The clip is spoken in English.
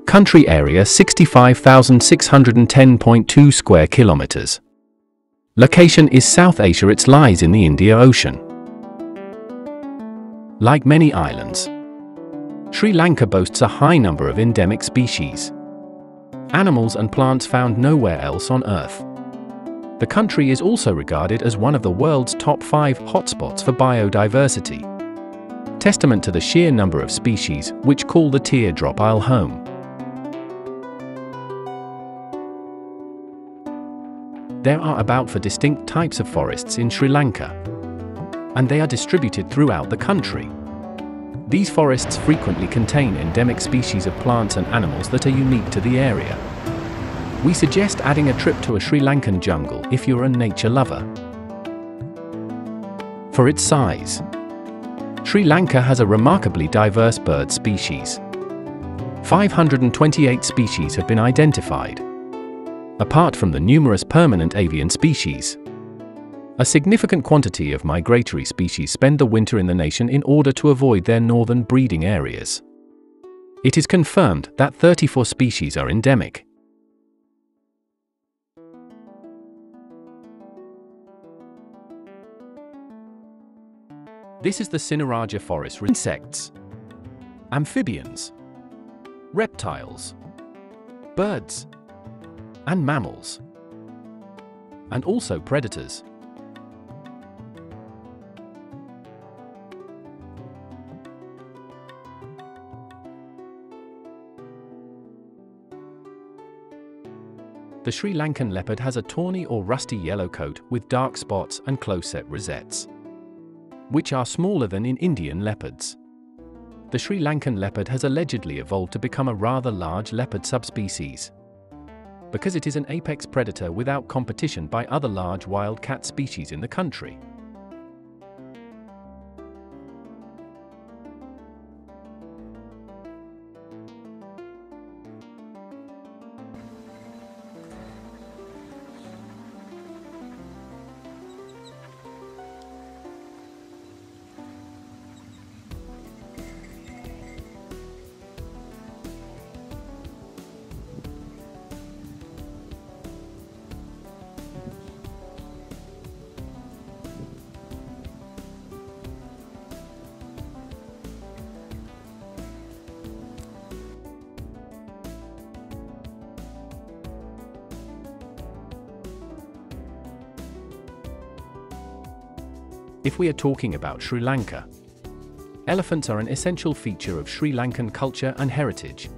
Country area 65,610.2 square kilometers. Location is South Asia. It lies in the Indian Ocean. Like many islands, Sri Lanka boasts a high number of endemic species, animals and plants found nowhere else on Earth. The country is also regarded as one of the world's top 5 hotspots for biodiversity, testament to the sheer number of species which call the Teardrop Isle home. There are about 4 distinct types of forests in Sri Lanka, and they are distributed throughout the country. These forests frequently contain endemic species of plants and animals that are unique to the area. We suggest adding a trip to a Sri Lankan jungle if you're a nature lover. For its size, Sri Lanka has a remarkably diverse bird species. 528 species have been identified. Apart from the numerous permanent avian species, a significant quantity of migratory species spend the winter in the nation in order to avoid their northern breeding areas. It is confirmed that 34 species are endemic. This is the Sinaraja forest. Insects, amphibians, reptiles, birds, and mammals, and also predators. The Sri Lankan leopard has a tawny or rusty yellow coat with dark spots and close-set rosettes, which are smaller than in Indian leopards. The Sri Lankan leopard has allegedly evolved to become a rather large leopard subspecies, because it is an apex predator without competition by other large wild cat species in the country. If we are talking about Sri Lanka, elephants are an essential feature of Sri Lankan culture and heritage.